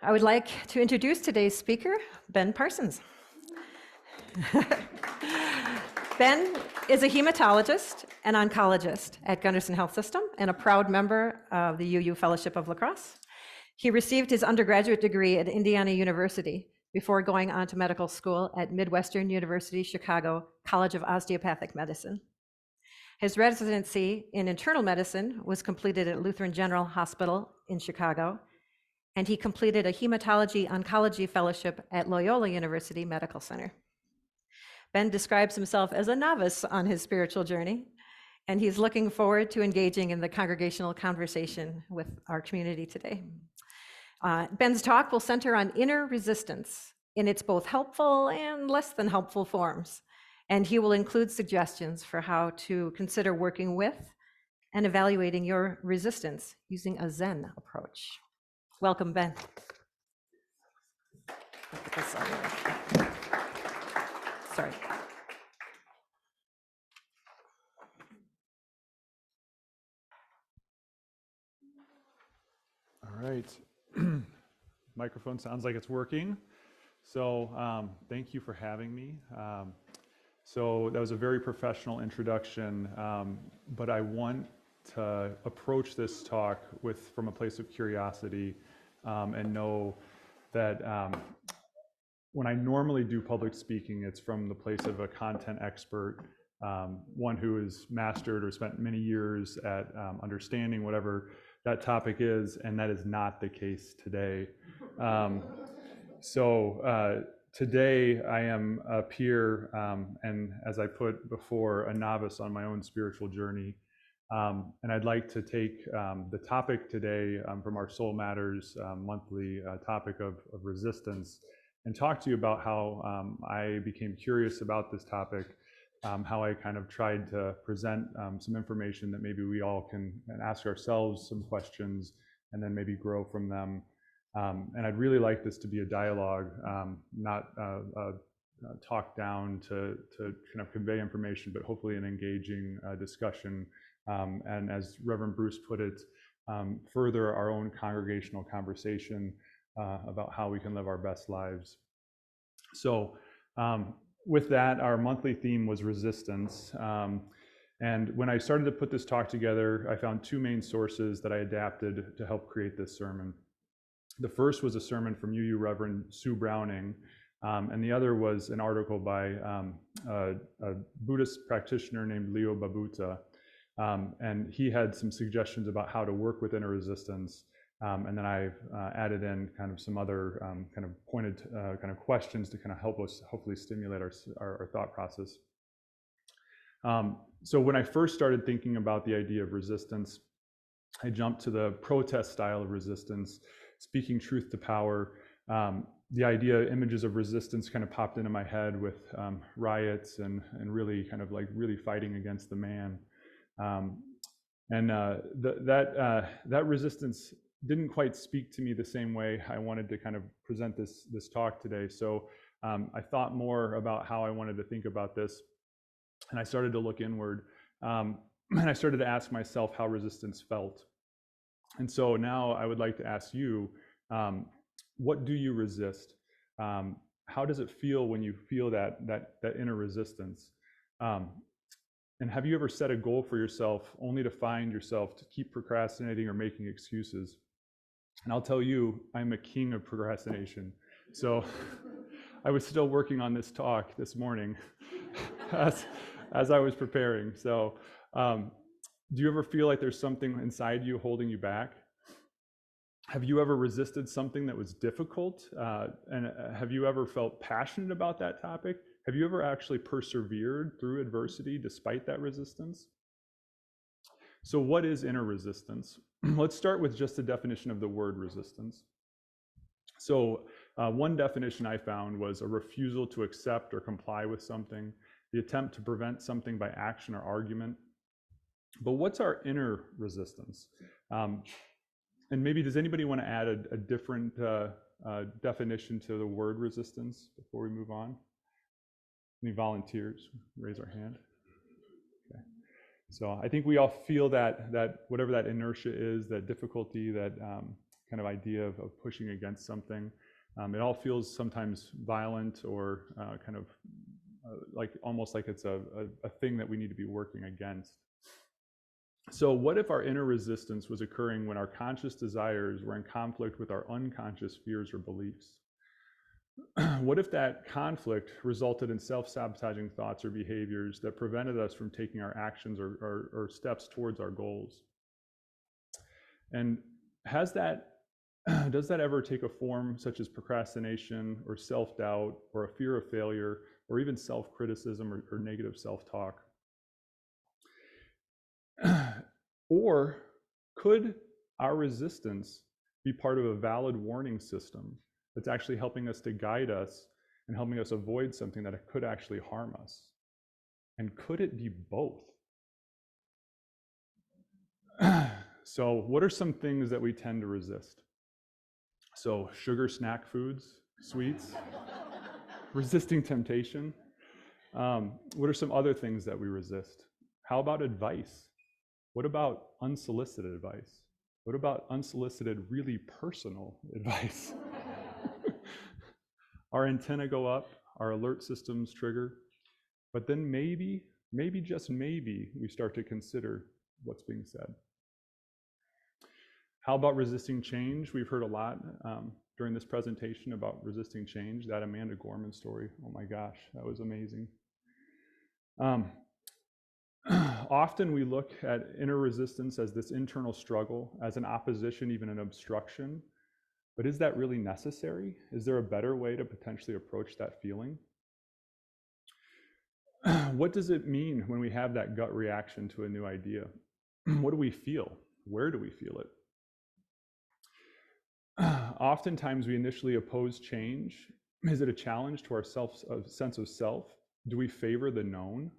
I would like to introduce today's speaker, Ben Parsons. Ben is a hematologist and oncologist at Gundersen Health System and a proud member of the UU Fellowship of La Crosse. He received his undergraduate degree at Indiana University before going on to medical school at Midwestern University, Chicago College of Osteopathic Medicine. His residency in internal medicine was completed at Lutheran General Hospital in Chicago, and he completed a Hematology Oncology Fellowship at Loyola University Medical Center. Ben describes himself as a novice on his spiritual journey, and he's looking forward to engaging in the congregational conversation with our community today. Ben's talk will center on inner resistance in its both helpful and less than helpful forms, and he will include suggestions for how to consider working with and evaluating your resistance using a Zen approach. Welcome, Ben. Sorry. All right. Microphone sounds like it's working. So thank you for having me. So that was a very professional introduction, but I want to approach this talk from a place of curiosity and know that when I normally do public speaking, it's from the place of a content expert, one who has mastered or spent many years at understanding whatever that topic is, and that is not the case today. Today I am a peer, and as I put before, a novice on my own spiritual journey. And I'd like to take the topic today from our Soul Matters monthly topic of resistance and talk to you about how I became curious about this topic, how I kind of tried to present some information that maybe we all can ask ourselves some questions and then maybe grow from them. And I'd really like this to be a dialogue, not a talk down to kind of convey information, but hopefully an engaging discussion. And as Reverend Bruce put it, further our own congregational conversation about how we can live our best lives. So with that, our monthly theme was resistance. And when I started to put this talk together, I found two main sources that I adapted to help create this sermon. The first was a sermon from UU Reverend Sue Browning, and the other was an article by a Buddhist practitioner named Leo Babauta. And he had some suggestions about how to work with inner resistance. And then I've added in kind of some other kind of pointed kind of questions to kind of help us hopefully stimulate our thought process. So when I first started thinking about the idea of resistance, I jumped to the protest style of resistance, speaking truth to power. The idea, images of resistance kind of popped into my head with riots and really kind of like really fighting against the man. That resistance didn't quite speak to me the same way I wanted to kind of present this talk today. So I thought more about how I wanted to think about this, and I started to look inward, and I started to ask myself how resistance felt. And so now I would like to ask you, what do you resist? How does it feel when you feel that inner resistance? And have you ever set a goal for yourself only to find yourself to keep procrastinating or making excuses? And I'll tell you, I'm a king of procrastination. So I was still working on this talk this morning as I was preparing. So do you ever feel like there's something inside you holding you back? Have you ever resisted something that was difficult? And have you ever felt passionate about that topic? Have you ever actually persevered through adversity despite that resistance? So what is inner resistance? Let's start with just a definition of the word resistance. So one definition I found was a refusal to accept or comply with something, the attempt to prevent something by action or argument. But what's our inner resistance? And maybe does anybody want to add a different definition to the word resistance before we move on? Any volunteers? Raise our hand. Okay. So I think we all feel that whatever that inertia is, that difficulty, that kind of idea of pushing against something. It all feels sometimes violent or kind of like almost like it's a thing that we need to be working against. So what if our inner resistance was occurring when our conscious desires were in conflict with our unconscious fears or beliefs? What if that conflict resulted in self-sabotaging thoughts or behaviors that prevented us from taking our actions or steps towards our goals? And does that ever take a form such as procrastination or self-doubt or a fear of failure or even self-criticism or negative self-talk? Or could our resistance be part of a valid warning system that's actually helping us to guide us and helping us avoid something that could actually harm us? And could it be both? So what are some things that we tend to resist? So sugar snack foods, sweets, resisting temptation. What are some other things that we resist? How about advice? What about unsolicited advice? What about unsolicited, really personal advice? Our antenna go up, our alert systems trigger, but then maybe, just maybe, we start to consider what's being said. How about resisting change? We've heard a lot during this presentation about resisting change. That Amanda Gorman story, oh my gosh, that was amazing. Often we look at inner resistance as this internal struggle, as an opposition, even an obstruction. But is that really necessary? Is there a better way to potentially approach that feeling? What does it mean when we have that gut reaction to a new idea? What do we feel? Where do we feel it? Oftentimes we initially oppose change. Is it a challenge to our sense of self? Do we favor the known?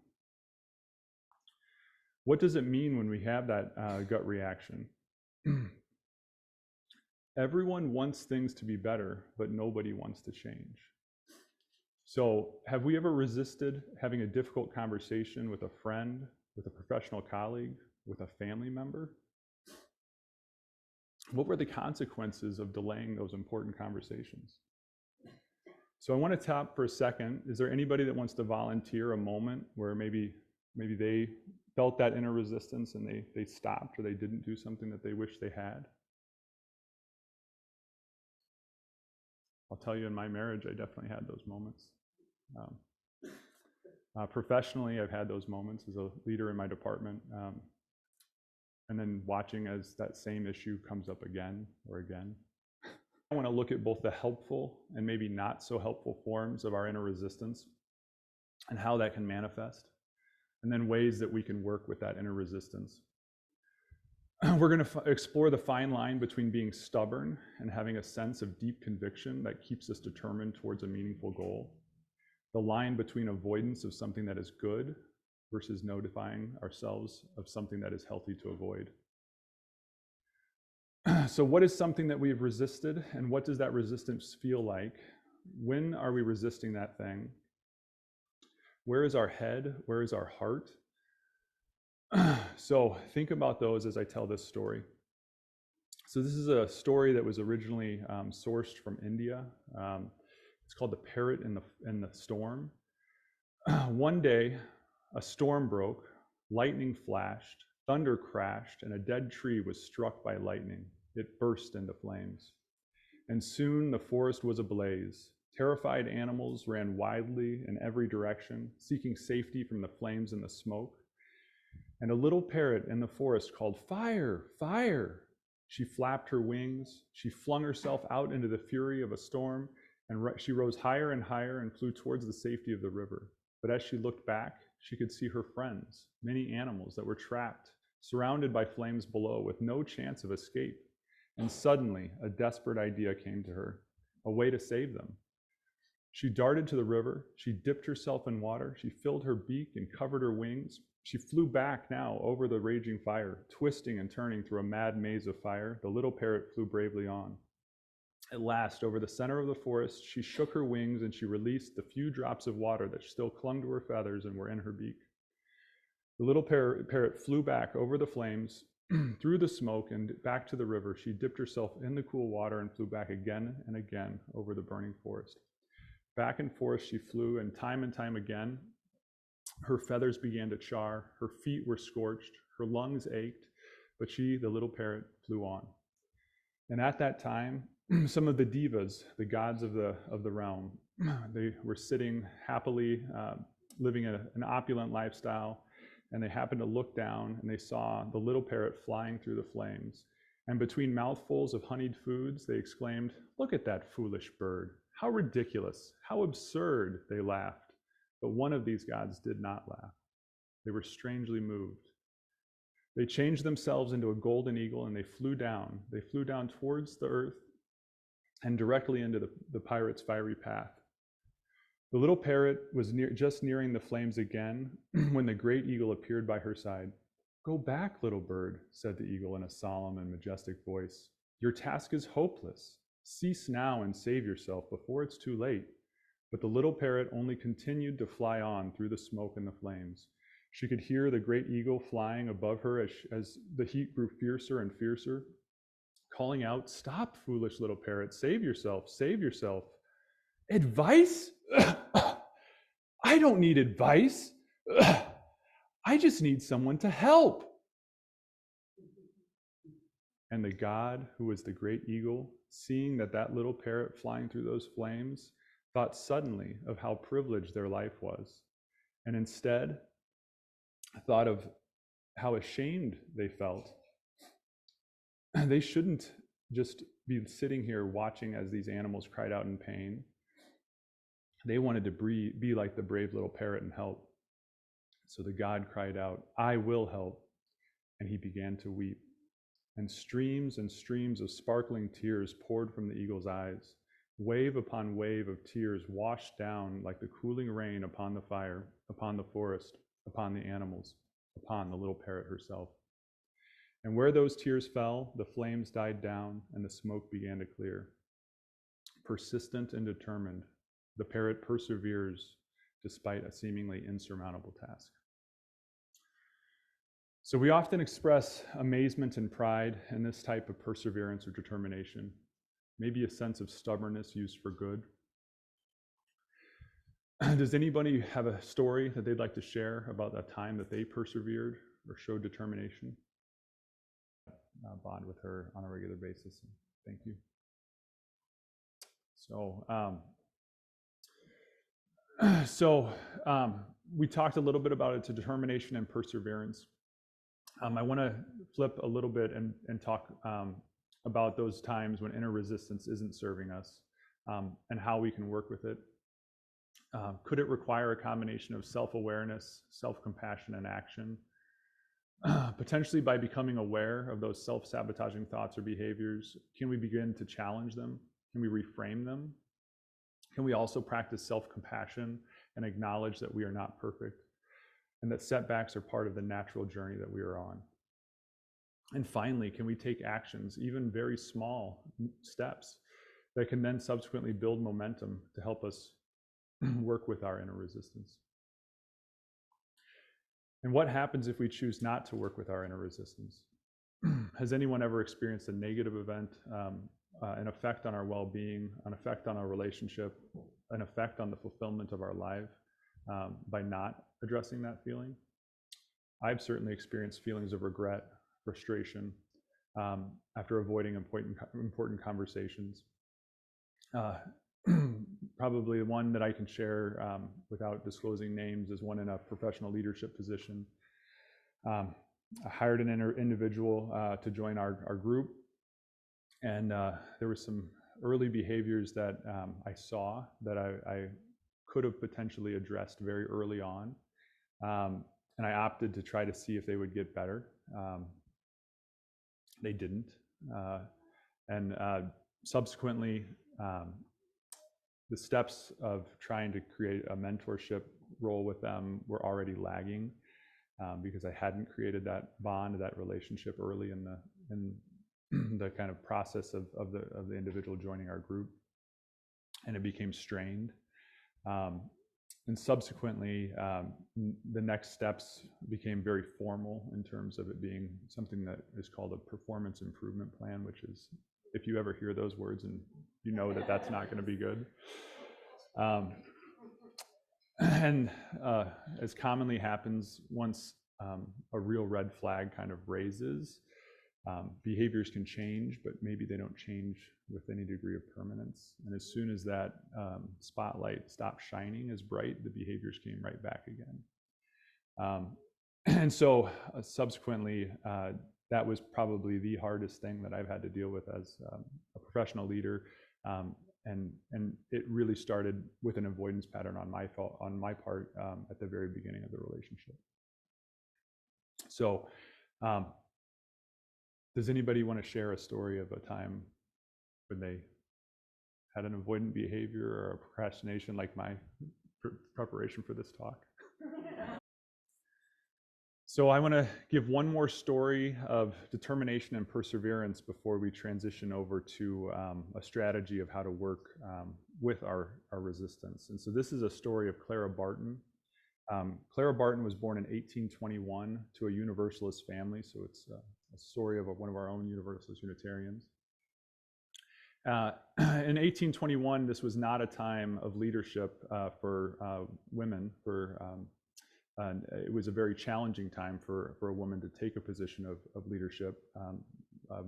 What does it mean when we have that gut reaction? Everyone wants things to be better, but nobody wants to change. So have we ever resisted having a difficult conversation with a friend, with a professional colleague, with a family member? What were the consequences of delaying those important conversations? So I want to tap for a second. Is there anybody that wants to volunteer a moment where maybe they felt that inner resistance and they stopped or they didn't do something that they wish they had? I'll tell you, in my marriage, I definitely had those moments. Professionally, I've had those moments as a leader in my department, and then watching as that same issue comes up again or again. I want to look at both the helpful and maybe not so helpful forms of our inner resistance and how that can manifest, and then ways that we can work with that inner resistance. We're going to explore the fine line between being stubborn and having a sense of deep conviction that keeps us determined towards a meaningful goal. The line between avoidance of something that is good versus notifying ourselves of something that is healthy to avoid. So what is something that we've resisted, and what does that resistance feel like? When are we resisting that thing? Where is our head? Where is our heart? So think about those as I tell this story. So this is a story that was originally sourced from India. It's called The Parrot in the Storm. One day, a storm broke, lightning flashed, thunder crashed, and a dead tree was struck by lightning. It burst into flames. And soon the forest was ablaze. Terrified animals ran wildly in every direction, seeking safety from the flames and the smoke. And a little parrot in the forest called, "Fire, fire!" She flapped her wings. She flung herself out into the fury of a storm, and she rose higher and higher and flew towards the safety of the river. But as she looked back, she could see her friends, many animals that were trapped, surrounded by flames below, with no chance of escape. And suddenly, a desperate idea came to her, a way to save them. She darted to the river. She dipped herself in water. She filled her beak and covered her wings. She flew back now over the raging fire, twisting and turning through a mad maze of fire. The little parrot flew bravely on. At last, over the center of the forest, she shook her wings and she released the few drops of water that still clung to her feathers and were in her beak. The little parrot flew back over the flames, through the smoke and back to the river. She dipped herself in the cool water and flew back again and again over the burning forest. Back and forth she flew, and time again, her feathers began to char, her feet were scorched, her lungs ached, but she, the little parrot, flew on. And at that time, some of the divas, the gods of the realm, they were sitting happily, living an opulent lifestyle, and they happened to look down and they saw the little parrot flying through the flames. And between mouthfuls of honeyed foods, they exclaimed, "Look at that foolish bird. How ridiculous, how absurd," they laughed. But one of these gods did not laugh. They were strangely moved. They changed themselves into a golden eagle and they flew down. They flew down towards the earth and directly into the pirate's fiery path. The little parrot was just nearing the flames again when the great eagle appeared by her side. "Go back, little bird," said the eagle in a solemn and majestic voice. "Your task is hopeless. Cease now and save yourself before it's too late." But the little parrot only continued to fly on through the smoke and the flames. She could hear the great eagle flying above her as the heat grew fiercer and fiercer, calling out, "Stop, foolish little parrot, save yourself, save yourself." "Advice? I don't need advice. I just need someone to help." And the god, who was the great eagle, seeing that little parrot flying through those flames, thought suddenly of how privileged their life was, and instead thought of how ashamed they felt. They shouldn't just be sitting here watching as these animals cried out in pain. They wanted to be like the brave little parrot and help. So the god cried out, "I will help." And he began to weep. And streams of sparkling tears poured from the eagle's eyes. Wave upon wave of tears washed down like the cooling rain upon the fire, upon the forest, upon the animals, upon the little parrot herself. And where those tears fell, the flames died down and the smoke began to clear. Persistent and determined, the parrot perseveres despite a seemingly insurmountable task. So we often express amazement and pride in this type of perseverance or determination, maybe a sense of stubbornness used for good. Does anybody have a story that they'd like to share about a time that they persevered or showed determination? Bond with her on a regular basis. Thank you. So, we talked a little bit about it, determination and perseverance. I want to flip a little bit and talk about those times when inner resistance isn't serving us and how we can work with it. Could it require a combination of self-awareness, self-compassion, and action? Potentially by becoming aware of those self-sabotaging thoughts or behaviors, can we begin to challenge them? Can we reframe them? Can we also practice self-compassion and acknowledge that we are not perfect and that setbacks are part of the natural journey that we are on? And finally, can we take actions, even very small steps, that can then subsequently build momentum to help us work with our inner resistance? And what happens if we choose not to work with our inner resistance? Has anyone ever experienced a negative event, an effect on our well-being, an effect on our relationship, an effect on the fulfillment of our life by not addressing that feeling? I've certainly experienced feelings of regret, frustration, after avoiding important conversations. Probably one that I can share without disclosing names is one in a professional leadership position. I hired an individual to join our group, and there were some early behaviors that I saw that I could have potentially addressed very early on, and I opted to try to see if they would get better. They didn't, and subsequently, the steps of trying to create a mentorship role with them were already lagging because I hadn't created that bond, that relationship early in the kind of process of the individual joining our group, and it became strained. And subsequently, the next steps became very formal in terms of it being something that is called a performance improvement plan, which is, if you ever hear those words and you know that that's not going to be good. And as commonly happens, once a real red flag kind of raises, behaviors can change, but maybe they don't change with any degree of permanence. And as soon as that spotlight stopped shining as bright, the behaviors came right back again. And so subsequently, that was probably the hardest thing that I've had to deal with as a professional leader. And it really started with an avoidance pattern on my part at the very beginning of the relationship. So does anybody want to share a story of a time when they had an avoidant behavior or a procrastination like my preparation for this talk? So I want to give one more story of determination and perseverance before we transition over to a strategy of how to work with our resistance. And so this is a story of Clara Barton. Clara Barton was born in 1821 to a Universalist family, so it's a story of one of our own Universalist Unitarians. In 1821, this was not a time of leadership for women. It was a very challenging time for a woman to take a position of leadership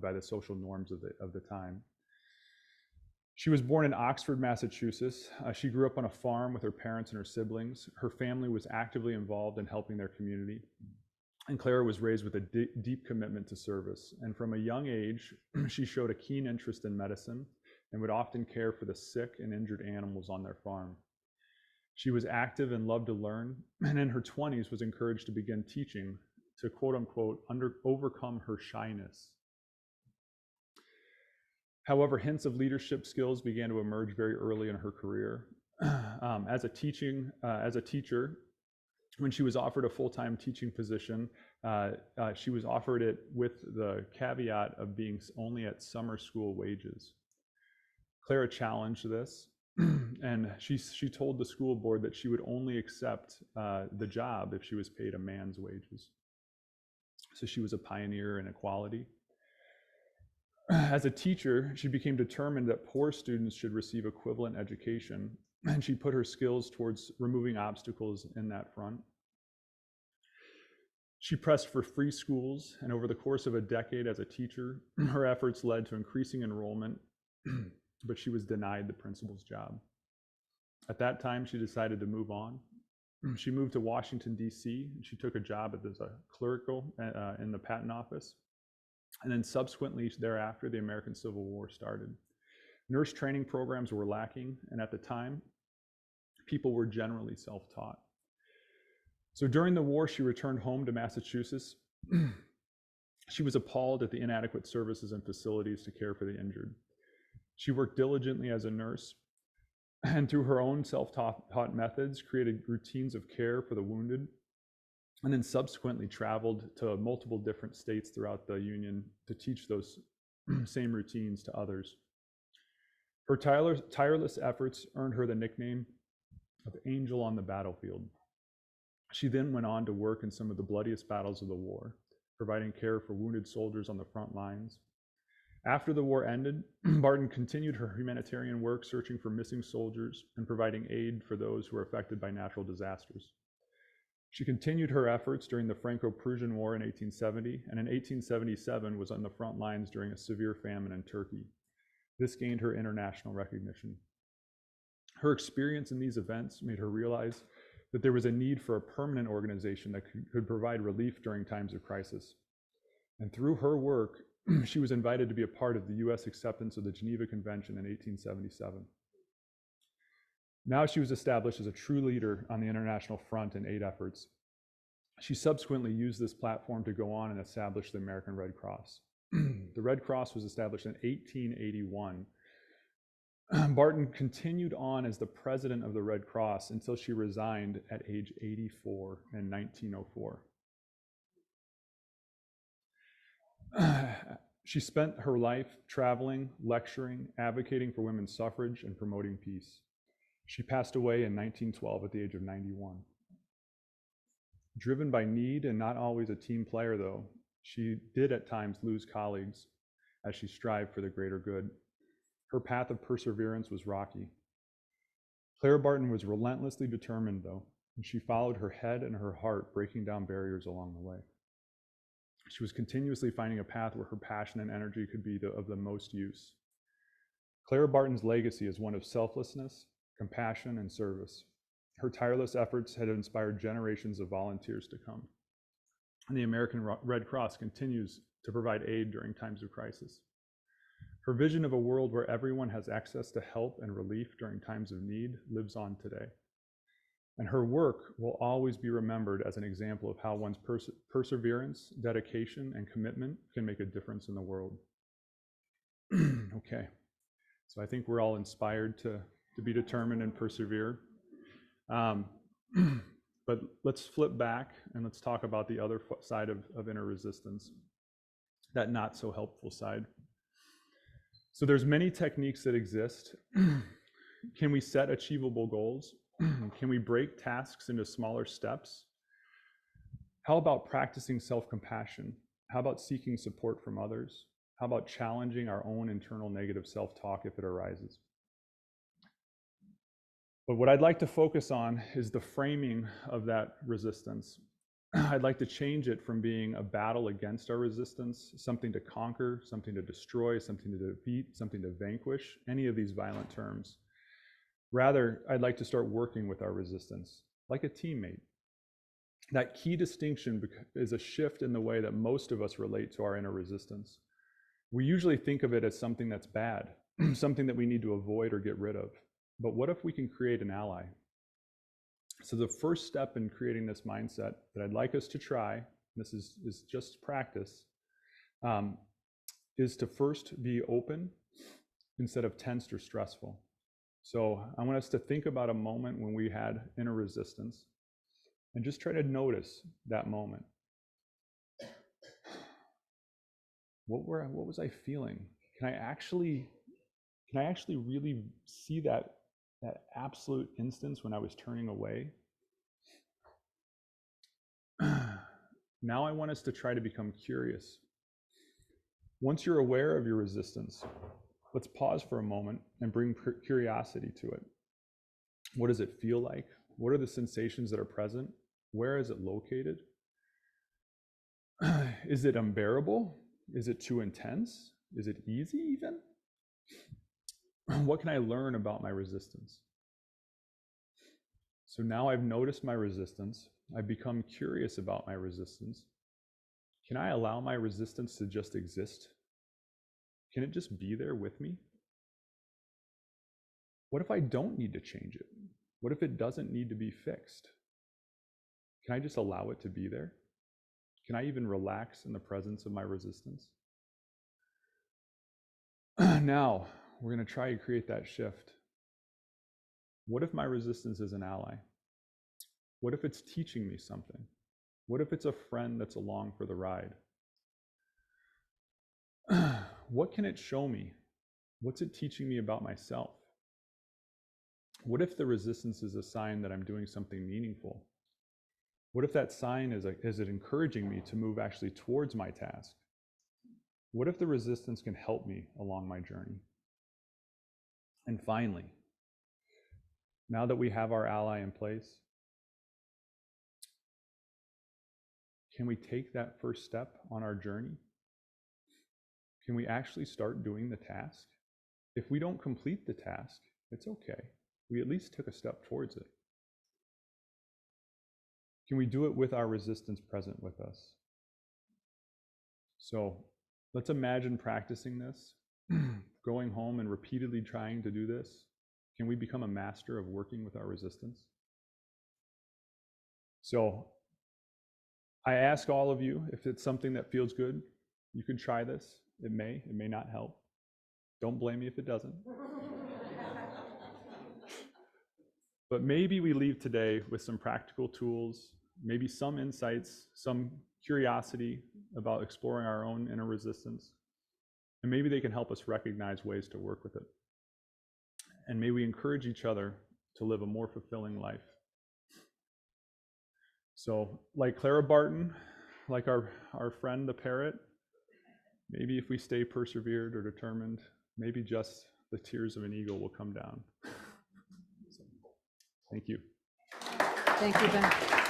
by the social norms of the time. She was born in Oxford, Massachusetts. She grew up on a farm with her parents and her siblings. Her family was actively involved in helping their community. And Clara was raised with a deep commitment to service. And from a young age, she showed a keen interest in medicine and would often care for the sick and injured animals on their farm. She was active and loved to learn, and in her 20s was encouraged to begin teaching to, quote unquote, overcome her shyness. However, hints of leadership skills began to emerge very early in her career. As a teacher, when she was offered a full-time teaching position, she was offered it with the caveat of being only at summer school wages. Clara challenged this, and she told the school board that she would only accept the job if she was paid a man's wages. So she was a pioneer in equality. As a teacher, she became determined that poor students should receive equivalent education, and she put her skills towards removing obstacles in that front. She pressed for free schools, and over the course of a decade as a teacher, her efforts led to increasing enrollment, but she was denied the principal's job. At that time, she decided to move on. She moved to Washington, D.C., and she took a job as a clerical in the patent office. And then subsequently thereafter, the American Civil War started. Nurse training programs were lacking, and at the time, people were generally self-taught. So during the war, she returned home to Massachusetts. She was appalled at the inadequate services and facilities to care for the injured. She worked diligently as a nurse, and through her own self-taught methods, created routines of care for the wounded, and then subsequently traveled to multiple different states throughout the Union to teach those same routines to others. Her tireless efforts earned her the nickname of Angel on the Battlefield. She then went on to work in some of the bloodiest battles of the war, providing care for wounded soldiers on the front lines. After the war ended, Barton continued her humanitarian work, searching for missing soldiers and providing aid for those who were affected by natural disasters. She continued her efforts during the Franco-Prussian War in 1870, and in 1877 was on the front lines during a severe famine in Turkey. This gained her international recognition. Her experience in these events made her realize that there was a need for a permanent organization that could provide relief during times of crisis. And through her work, she was invited to be a part of the U.S. acceptance of the Geneva Convention in 1877. Now she was established as a true leader on the international front in aid efforts. She subsequently used this platform to go on and establish the American Red Cross. The Red Cross was established in 1881. Barton continued on as the president of the Red Cross until she resigned at age 84 in 1904. She spent her life traveling, lecturing, advocating for women's suffrage, and promoting peace. She passed away in 1912 at the age of 91. Driven by need and not always a team player, though, she did at times lose colleagues as she strived for the greater good. Her path of perseverance was rocky. Clara Barton was relentlessly determined, though, and she followed her head and her heart, breaking down barriers along the way. She was continuously finding a path where her passion and energy could be of the most use. Clara Barton's legacy is one of selflessness, compassion, and service. Her tireless efforts had inspired generations of volunteers to come. And the American Red Cross continues to provide aid during times of crisis. Her vision of a world where everyone has access to help and relief during times of need lives on today. And her work will always be remembered as an example of how one's perseverance, dedication, and commitment can make a difference in the world. Okay, so I think we're all inspired to be determined and persevere. But let's flip back and let's talk about the other side of inner resistance, that not so helpful side. So there's many techniques that exist. Can we set achievable goals? Can we break tasks into smaller steps? How about practicing self-compassion? How about seeking support from others? How about challenging our own internal negative self-talk if it arises? But what I'd like to focus on is the framing of that resistance. I'd like to change it from being a battle against our resistance, something to conquer, something to destroy, something to defeat, something to vanquish, any of these violent terms. Rather, I'd like to start working with our resistance, like a teammate. That key distinction is a shift in the way that most of us relate to our inner resistance. We usually think of it as something that's bad, something that we need to avoid or get rid of. But what if we can create an ally? So the first step in creating this mindset that I'd like us to try, this is just practice, is to first be open instead of tensed or stressful. So I want us to think about a moment when we had inner resistance and just try to notice that moment. What was I feeling? Can I actually really see that absolute instance when I was turning away? Now I want us to try to become curious. Once you're aware of your resistance, let's pause for a moment and bring curiosity to it. What does it feel like? What are the sensations that are present? Where is it located? Is it unbearable? Is it too intense? Is it easy even? What can I learn about my resistance? So now I've noticed my resistance. I've become curious about my resistance. Can I allow my resistance to just exist? Can it just be there with me? What if I don't need to change it? What if it doesn't need to be fixed? Can I just allow it to be there? Can I even relax in the presence of my resistance? Now, we're going to try to create that shift. What if my resistance is an ally? What if it's teaching me something? What if it's a friend that's along for the ride? What can it show me? What's it teaching me about myself? What if the resistance is a sign that I'm doing something meaningful? What if that sign is it encouraging me to move actually towards my task? What if the resistance can help me along my journey? And finally, now that we have our ally in place, can we take that first step on our journey? Can we actually start doing the task? If we don't complete the task, it's okay. We at least took a step towards it. Can we do it with our resistance present with us? So let's imagine practicing this, going home and repeatedly trying to do this. Can we become a master of working with our resistance? So I ask all of you, if it's something that feels good, you can try this. It may not help. Don't blame me if it doesn't. But maybe we leave today with some practical tools, maybe some insights, some curiosity about exploring our own inner resistance. And maybe they can help us recognize ways to work with it. And may we encourage each other to live a more fulfilling life. So like Clara Barton, like our friend the parrot, maybe if we stay persevered or determined, maybe just the tears of an eagle will come down. So, thank you. Thank you, Ben.